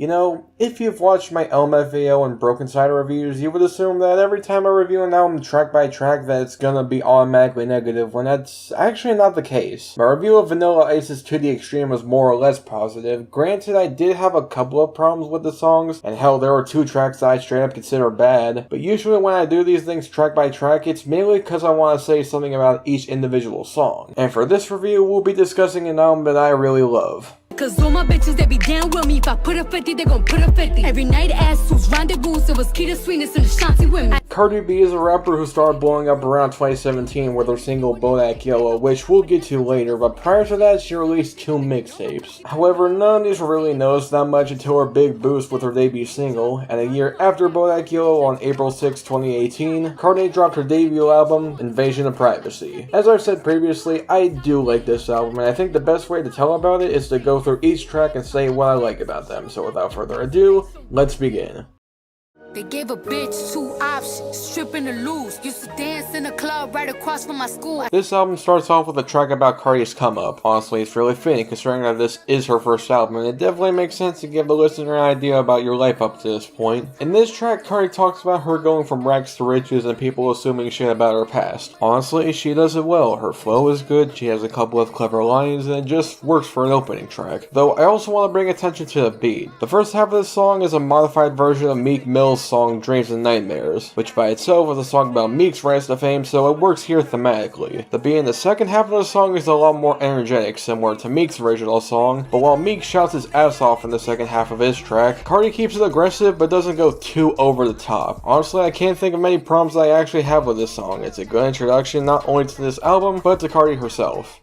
You know, if you've watched my LMFAO and Broken Side reviews, you would assume that every time I review an album track by track that it's gonna be automatically negative, when that's actually not the case. My review of Vanilla Ice's To The Extreme was more or less positive. Granted, I did have a couple of problems with the songs, and hell, there were 2 tracks that I straight up consider bad, but usually when I do these things track by track, it's mainly because I want to say something about each individual song. And for this review, we'll be discussing an album that I really love. Cause all my bitches, they be down with me. If I put a 50, they gon' put a 50. Every night ass who's rendezvous, it was key to sweetness and Ashanti with me. Cardi B is a rapper who started blowing up around 2017 with her single Bodak Yellow, which we'll get to later, but prior to that she released 2 mixtapes. However, none of these were really noticed that much until her big boost with her debut single, and a year after Bodak Yellow on April 6, 2018, Cardi dropped her debut album, Invasion of Privacy. As I've said previously, I do like this album, and I think the best way to tell about it is to go through each track and say what I like about them. So without further ado, let's begin. They gave a bitch 2 options, stripping or lose. Used to dance in a club right across from my school. This album starts off with a track about Cardi's come up. Honestly, it's really fitting considering that this is her first album, and it definitely makes sense to give the listener an idea about your life up to this point. In this track, Cardi talks about her going from rags to riches and people assuming shit about her past. Honestly, she does it well. Her flow is good, she has a couple of clever lines, and it just works for an opening track. Though I also want to bring attention to the beat. The first half of this song is a modified version of Meek Mill's song Dreams and Nightmares, which by itself is a song about Meek's rise to fame, so it works here thematically. The beat in the second half of the song is a lot more energetic, similar to Meek's original song, but while Meek shouts his ass off in the second half of his track, Cardi keeps it aggressive but doesn't go too over the top. Honestly, I can't think of many problems that I actually have with this song. It's a good introduction not only to this album, but to Cardi herself.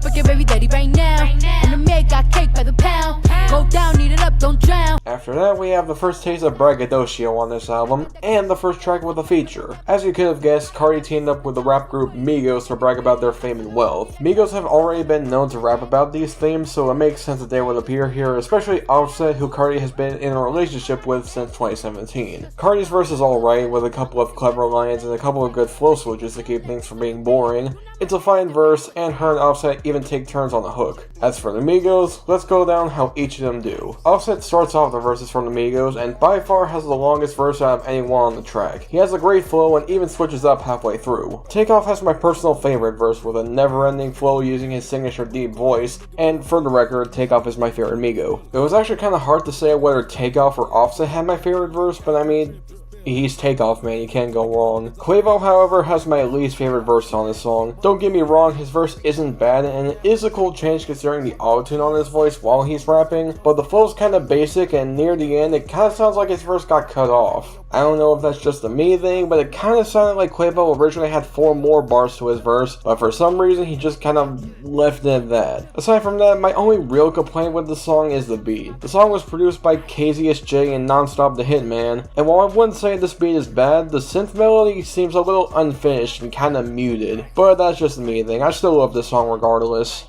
Fuck your baby daddy right now. And the maid got cake by the pound. Go down, eat it up, don't drown. After that, we have the first taste of braggadocio on this album, and the first track with a feature. As you could have guessed, Cardi teamed up with the rap group Migos to brag about their fame and wealth. Migos have already been known to rap about these themes, so it makes sense that they would appear here, especially Offset, who Cardi has been in a relationship with since 2017. Cardi's verse is alright, with a couple of clever lines and a couple of good flow switches to keep things from being boring. It's a fine verse, and her and Offset even take turns on the hook. As for the Migos, let's go down how each of them do. Offset starts off the verses from the Migos, and by far has the longest verse out of anyone on the track. He has a great flow and even switches up halfway through. Takeoff has my personal favorite verse with a never-ending flow using his signature deep voice, and for the record, Takeoff is my favorite Migo. It was actually kinda hard to say whether Takeoff or Offset had my favorite verse, but I mean, he's Takeoff, man, you can't go wrong. Quavo, however, has my least favorite verse on this song. Don't get me wrong, his verse isn't bad, and it is a cool change considering the auto-tune on his voice while he's rapping, but the flow's kinda basic, and near the end, it kinda sounds like his verse got cut off. I don't know if that's just a me thing, but it kinda sounded like Quavo originally had 4 more bars to his verse, but for some reason he just kind of left it at that. Aside from that, my only real complaint with the song is the beat. The song was produced by KZSJ and Nonstop the Hitman, and while I wouldn't say this beat is bad, the synth melody seems a little unfinished and kinda muted, but that's just a me thing. I still love this song regardless.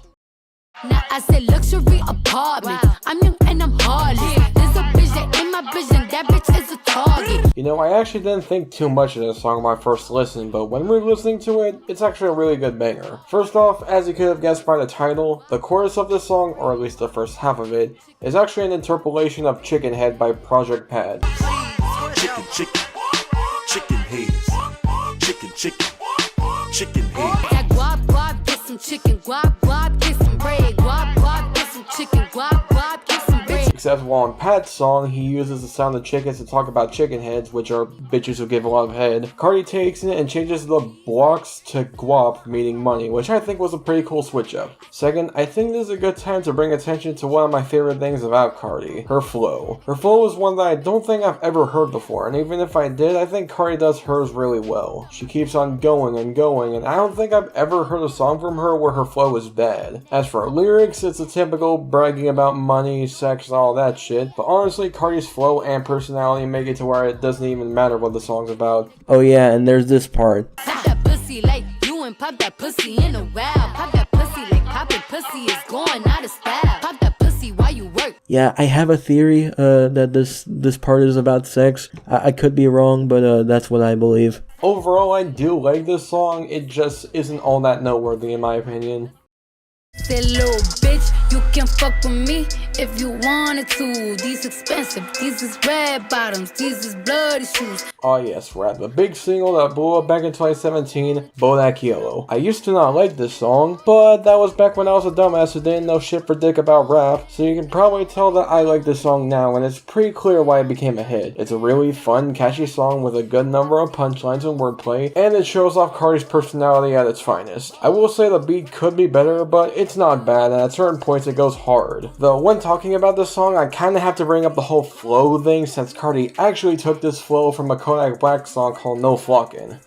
Now I say luxury apartment. I'm young and I'm heartless. There's a vision in my vision. That bitch is a target. You know, I actually didn't think too much of this song on my first listen, but when we're listening to it, it's actually a really good banger. First off, as you could have guessed by the title, the chorus of this song, or at least the first half of it, is actually an interpolation of Chicken Head by Project Pad. Chicken, chicken, chicken heads. Chicken, chicken, chicken heads. That guap, guap, get some chicken. Guap, guap, get some bread. Guap, guap, get some chicken. Guap, guap, get some bread. Except while on Pat's song, he uses the sound of chickens to talk about chicken heads, which are bitches who give a lot of head. Cardi takes it and changes the blocks to guap, meaning money, which I think was a pretty cool switch up. Second, I think this is a good time to bring attention to one of my favorite things about Cardi, her flow. Her flow is one that I don't think I've ever heard before, and even if I did, I think Cardi does hers really well. She keeps on going and going, and I don't think I've ever heard a song from her where her flow is bad. As for her lyrics, it's a typical bragging about money, sex, and all that shit, but honestly, Cardi's flow and personality make it to where it doesn't even matter what the song's about. Oh yeah, and there's this part. Pop that pussy like you and pop that pussy in a while. Pop that pussy like poppin' pussy is going out of style. Pop that pussy while you work. Yeah, I have a theory that this part is about sex. I could be wrong, but that's what I believe. Overall, I do like this song, it just isn't all that noteworthy in my opinion. Say, little bitch, you can fuck with me if you wanted to. These expensive, these is red bottoms, these is bloody shoes. Oh yes, rap, the big single that blew up back in 2017, Bodak Yellow. I used to not like this song, but that was back when I was a dumbass who didn't know shit for dick about rap, so you can probably tell that I like this song now, and it's pretty clear why it became a hit. It's a really fun, catchy song with a good number of punchlines and wordplay, and it shows off Cardi's personality at its finest. I will say the beat could be better, but it's not bad, and at certain points it goes hard. Though when talking about this song, I kinda have to bring up the whole flow thing, since Cardi actually took this flow from a Kodak Black song called No Flockin'.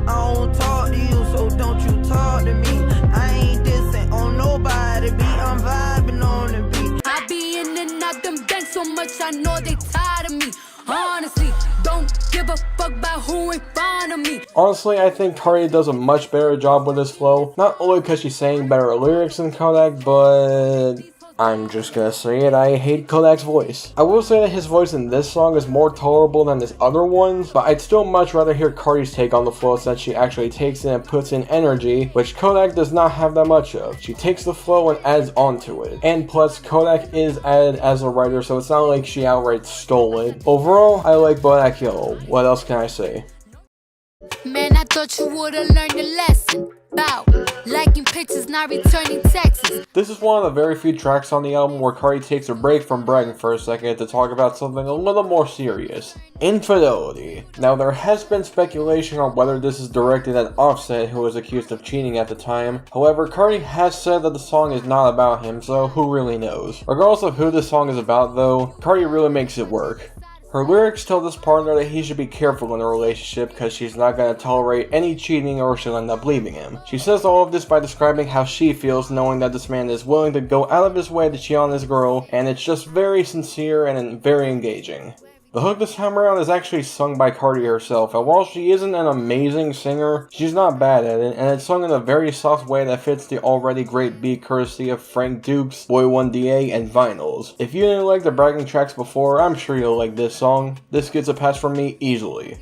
I don't talk to you, so don't you talk to me. I ain't dissing on nobody beat, I'm vibing on the beat. I be in and out them banks so much I know they tired of me. Honestly, don't give a fuck about who in front of me. Honestly, I think Cardi does a much better job with this flow, not only because she's saying better lyrics than Kodak, but I'm just gonna say it, I hate Kodak's voice. I will say that his voice in this song is more tolerable than his other ones, but I'd still much rather hear Cardi's take on the flow since she actually takes it and puts in energy, which Kodak does not have that much of. She takes the flow and adds onto it. And plus, Kodak is added as a writer, so it's not like she outright stole it. Overall, I like Bodak Yellow. What else can I say? Man, I thought you would've learned a lesson about liking pictures, not returning texts. This is one of the very few tracks on the album where Cardi takes a break from bragging for a second to talk about something a little more serious. Infidelity. Now, there has been speculation on whether this is directed at Offset, who was accused of cheating at the time. However, Cardi has said that the song is not about him, so who really knows? Regardless of who this song is about though, Cardi really makes it work. Her lyrics tell this partner that he should be careful in a relationship because she's not going to tolerate any cheating or she'll end up leaving him. She says all of this by describing how she feels knowing that this man is willing to go out of his way to cheat on his girl, and it's just very sincere and very engaging. The hook this time around is actually sung by Cardi herself, and while she isn't an amazing singer, she's not bad at it, and it's sung in a very soft way that fits the already great beat courtesy of Frank Dukes, Boy 1DA, and Vinyls. If you didn't like the bragging tracks before, I'm sure you'll like this song. This gets a pass from me easily.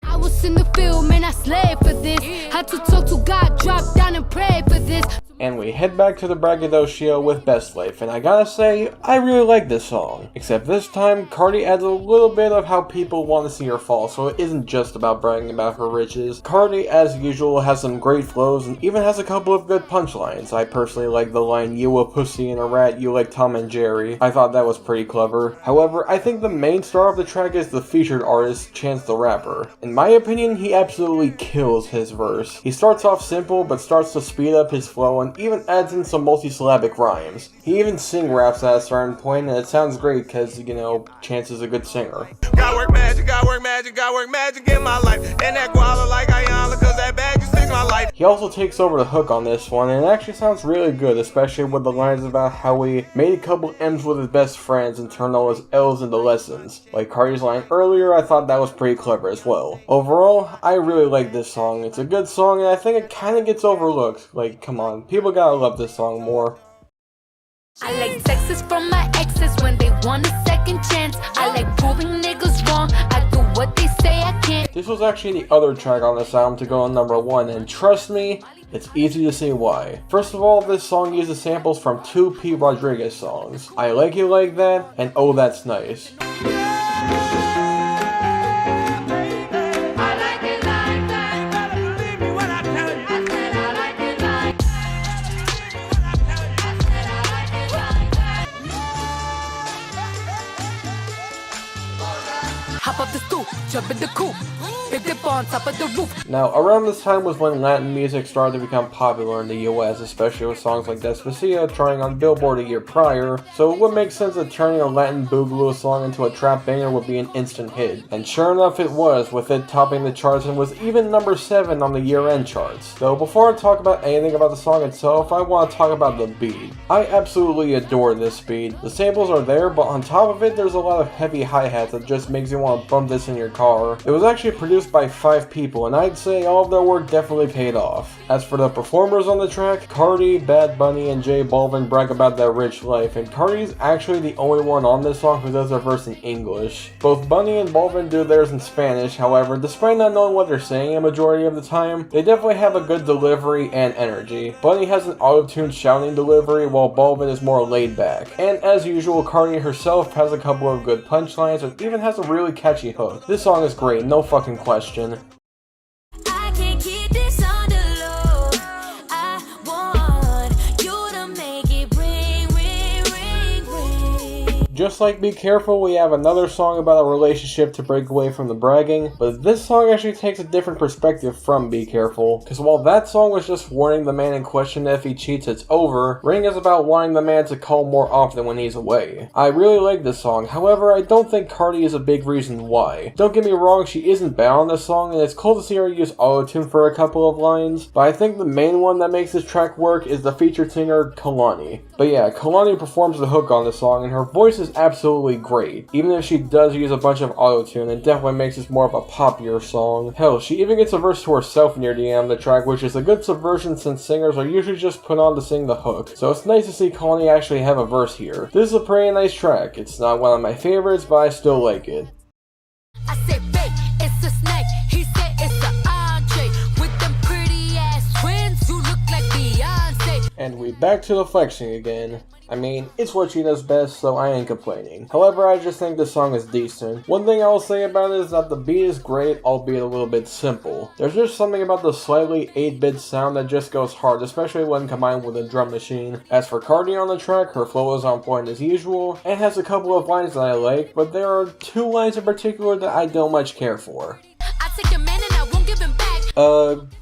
I was in the field, man, I slaved for this. Had to talk to God, drop down and pray for this. And we head back to the braggadocio with Best Life, and I gotta say, I really like this song. Except this time, Cardi adds a little bit of how people want to see her fall, so it isn't just about bragging about her riches. Cardi, as usual, has some great flows and even has a couple of good punchlines. I personally like the line, "You a pussy and a rat, you like Tom and Jerry." I thought that was pretty clever. However, I think the main star of the track is the featured artist, Chance the Rapper. In my opinion, he absolutely kills his verse. He starts off simple, but starts to speed up his flow and even adds in some multi-syllabic rhymes. He even sing raps at a certain point, and it sounds great because, you know, Chance is a good singer. Gotta work magic, gotta work magic, gotta work magic in my life. And that guala like Ayala, cause that bag just fixed my life. He also takes over the hook on this one, and it actually sounds really good, especially with the lines about how he made a couple M's with his best friends and turned all his L's into lessons. Like Cardi's line earlier, I thought that was pretty clever as well. Overall, I really like this song. It's a good song, and I think it kind of gets overlooked. Like, come on, people gotta love this song more. I like texts from my exes when they want a second chance. I like proving niggas wrong. I do what they say I can't. This was actually the other track on this album to go on number 1, and trust me, it's easy to see why. First of all, this song uses samples from 2 Pete Rodriguez songs, I Like It Like That and Oh That's Nice. Hop up the stoop, jump in the coop, big dip on top of the roof. Now, around this time was when Latin music started to become popular in the US, especially with songs like Despacito charting on Billboard a year prior, so it would make sense that turning a Latin boogaloo song into a trap banger would be an instant hit. And sure enough it was, with it topping the charts and was even number 7 on the year-end charts. Though before I talk about anything about the song itself, I want to talk about the beat. I absolutely adore this beat. The samples are there, but on top of it there's a lot of heavy hi-hats that just makes you want to bump this in your car. It was actually produced by 5 people, and I'd say all of their work definitely paid off. As for the performers on the track, Cardi, Bad Bunny, and J Balvin brag about their rich life, and Cardi's actually the only one on this song who does their verse in English. Both Bunny and Balvin do theirs in Spanish, however, despite not knowing what they're saying a majority of the time, they definitely have a good delivery and energy. Bunny has an auto-tuned shouting delivery, while Balvin is more laid back. And as usual, Cardi herself has a couple of good punchlines and even has a really catchy hook. This song is great, no fucking question. I can't keep this on the low. I want you to make it ring, ring, ring, ring. Just like Be Careful, we have another song about a relationship to break away from the bragging, but this song actually takes a different perspective from Be Careful, because while that song was just warning the man in question that if he cheats it's over, Ring is about wanting the man to call more often when he's away. I really like this song, however I don't think Cardi is a big reason why. Don't get me wrong, she isn't bad on this song, and it's cool to see her use auto-tune for a couple of lines, but I think the main one that makes this track work is the featured singer Kalani. But yeah, Kalani performs the hook on this song, and her voice is absolutely great. Even if she does use a bunch of auto-tune, it definitely makes this more of a poppier song. Hell, she even gets a verse to herself near the end of the track, which is a good subversion since singers are usually just put on to sing the hook. So it's nice to see Kalani actually have a verse here. This is a pretty nice track. It's not one of my favorites, but I still like it. I said, babe, it's a snake. He said it's an entree. With them pretty ass twins, you look like Beyonce. And we back to the flexing again. I mean, it's what she does best, so I ain't complaining. However, I just think this song is decent. One thing I will say about it is that the beat is great, albeit a little bit simple. There's just something about the slightly 8-bit sound that just goes hard, especially when combined with a drum machine. As for Cardi on the track, her flow is on point as usual, and has a couple of lines that I like, but there are 2 lines in particular that I don't much care for. I take a man and I won't give him back.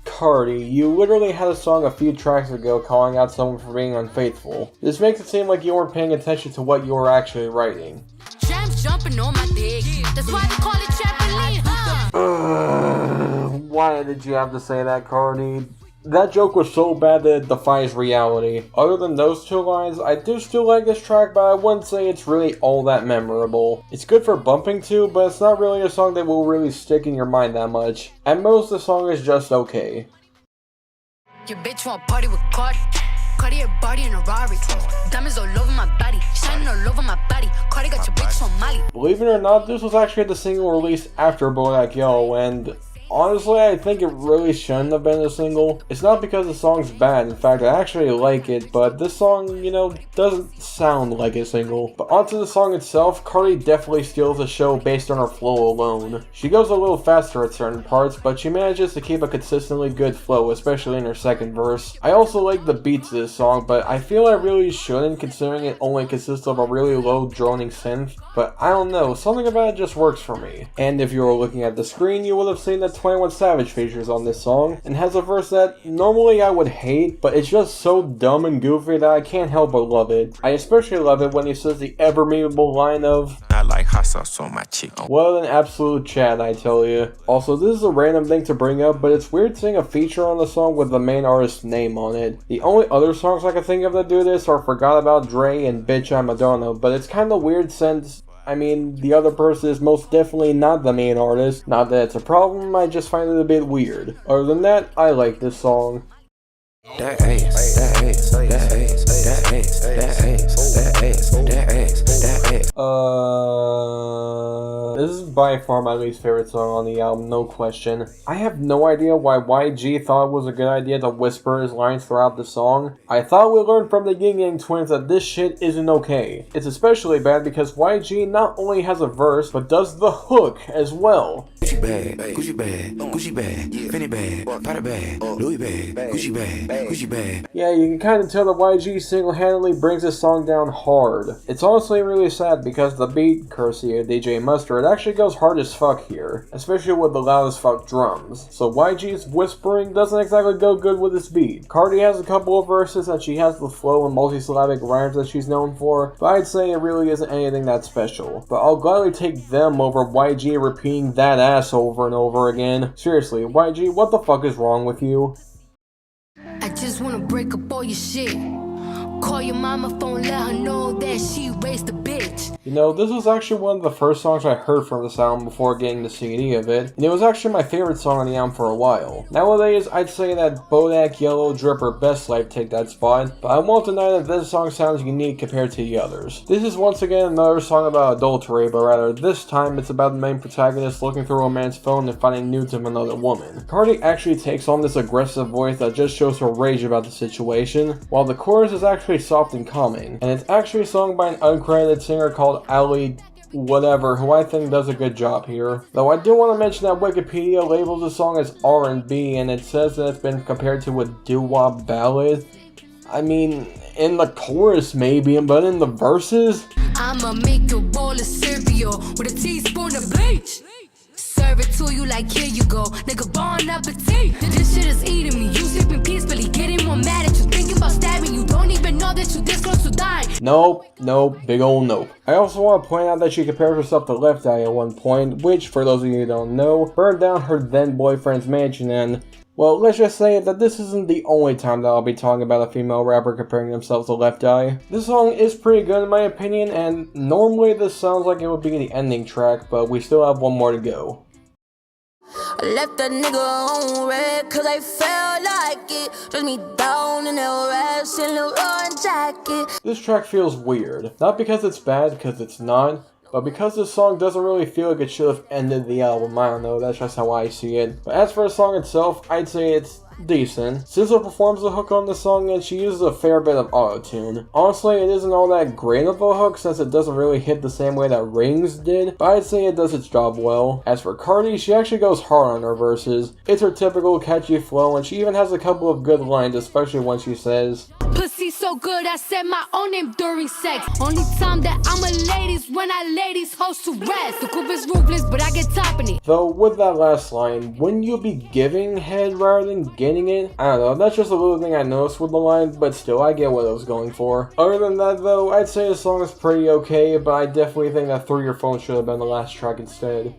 Cardi, you literally had a song a few tracks ago calling out someone for being unfaithful. This makes it seem like you weren't paying attention to what you were actually writing. Tramps jumping on my dick. That's why they call it trampoline, huh? Why did you have to say that, Cardi? That joke was so bad that it defies reality. Other than those 2 lines, I do still like this track, but I wouldn't say it's really all that memorable. It's good for bumping to, but it's not really a song that will really stick in your mind that much. At most, the song is just okay. Your bitch want party with Cardi. Cardi a body in a Rari. Diamonds all over my body. Shining all over my body. Cardi got your bitch on Molly. Believe it or not, this was actually the single released after Bodak Yellow, and honestly, I think it really shouldn't have been a single. It's not because the song's bad, in fact, I actually like it, but this song, you know, doesn't sound like a single. But onto the song itself, Cardi definitely steals the show based on her flow alone. She goes a little faster at certain parts, but she manages to keep a consistently good flow, especially in her second verse. I also like the beats of this song, but I feel I really shouldn't, considering it only consists of a really low droning synth. But I don't know, something about it just works for me. And if you were looking at the screen, you would have seen that 21 Savage features on this song, and has a verse that normally I would hate, but it's just so dumb and goofy that I can't help but love it. I especially love it when he says the ever-memeable line of, I like hot sauce on my chicken. what an absolute Chad, I tell you. Also, this is a random thing to bring up, but it's weird seeing a feature on the song with the main artist's name on it. The only other songs I can think of that do this are Forgot About Dre and Bitch I'm Madonna, but it's kinda weird since, I mean, the other person is most definitely not the main artist. Not that it's a problem, I just find it a bit weird. Other than that, I like this song. That ass, that ass, that ass, that ass, that ass, that ass, that ass, that ass. This is by far my least favorite song on the album, no question. I have no idea why YG thought it was a good idea to whisper his lines throughout the song. I thought we learned from the Yin Yang Twins that this shit isn't okay. It's especially bad because YG not only has a verse, but does the hook as well. Gucci bag, Gucci bag, Gucci bag, Fendi bag, Prada bag, Louis bag, Gucci bag, Gucci bag. Yeah, you can kind of tell that YG single-handedly brings this song down hard. It's honestly really sad because the beat, courtesy of DJ Mustard, actually goes hard as fuck here, especially with the loud as fuck drums. So YG's whispering doesn't exactly go good with this beat. Cardi has a couple of verses that she has the flow and multi-syllabic rhymes that she's known for, but I'd say it really isn't anything that special. But I'll gladly take them over YG repeating that ass over and over again. Seriously, YG, what the fuck is wrong with you? I just wanna break up all your shit. Call your mama phone, let her know that she raised a bitch. You know, this was actually one of the first songs I heard from this album before getting the CD of it, and it was actually my favorite song on the album for a while. Nowadays, I'd say that Bodak, Yellow, Drip, or Best Life take that spot, but I won't deny that this song sounds unique compared to the others. This is once again another song about adultery, but rather this time it's about the main protagonist looking through a man's phone and finding nudes of another woman. Cardi actually takes on this aggressive voice that just shows her rage about the situation, while the chorus is actually soft and calming, and it's actually sung by an uncredited singer called Ali whatever, who I think does a good job here. Though I do want to mention that Wikipedia labels the song as R&B, and it says that it's been compared to a doo-wop ballad. I mean, in the chorus maybe, but in the verses? I'ma make a bowl of cereal with a teaspoon of bleach. Serve it to you like, here you go, nigga, bon appetit. This shit is eating me, you sleeping peacefully, getting more mad at you, thinking about stabbing you, don't even know that you this close to dying. Nope, big ol' nope. I also want to point out that she compares herself to Left Eye at one point, which, for those of you who don't know, burned down her then boyfriend's mansion, and well, let's just say that this isn't the only time that I'll be talking about a female rapper comparing themselves to Left Eye. This song is pretty good in my opinion, and normally this sounds like it would be the ending track, but we still have one more to go. I left that nigga on red, cause I felt like it. Dress me down in that rash and LeBron jacket. This track feels weird. Not because it's bad, because it's not, but because this song doesn't really feel like it should have ended the album. I don't know, that's just how I see it. But as for the song itself, I'd say it's decent. SZA performs the hook on the song and she uses a fair bit of auto-tune. Honestly, it isn't all that great of a hook since it doesn't really hit the same way that Rings did, but I'd say it does its job well. As for Cardi, she actually goes hard on her verses. It's her typical catchy flow, and she even has a couple of good lines, especially when she says, Pussy so good, I said my own name during sex. Only time that I'm a ladies when I lay these hoes to rest. The group is ruthless, but I get top in it. Though with that last line, wouldn't you be giving head rather than getting it? I don't know, that's just a little thing I noticed with the line, but still, I get what I was going for. Other than that though, I'd say the song is pretty okay, but I definitely think that Through Your Phone should have been the last track instead.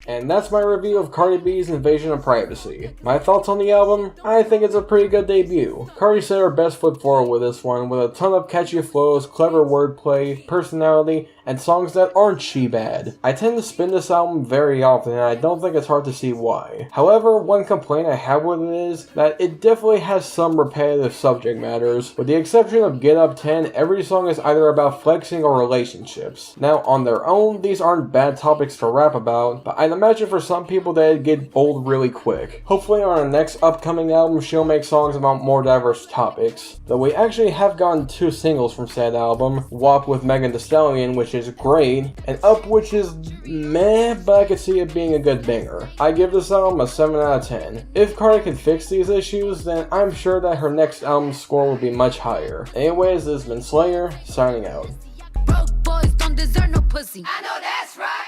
And that's my review of Cardi B's Invasion of Privacy. My thoughts on the album? I think it's a pretty good debut. Cardi set her best foot forward with this one, with a ton of catchy flows, clever wordplay, personality, and songs that aren't she-bad. I tend to spin this album very often, and I don't think it's hard to see why. However, one complaint I have with it is that it definitely has some repetitive subject matters. With the exception of Get Up 10, every song is either about flexing or relationships. Now, on their own, these aren't bad topics to rap about, but I'd imagine for some people they'd get bold really quick. Hopefully on our next upcoming album, she'll make songs about more diverse topics. Though we actually have gotten 2 singles from said album, WAP with Megan Thee Stallion, which is great, and Up, which is meh, but I could see it being a good banger. I give this album a 7 out of 10. If Cardi can fix these issues, then I'm sure that her next album score will be much higher. Anyways, this has been Slayer, signing out. Broke boys don't deserve no pussy. I know that.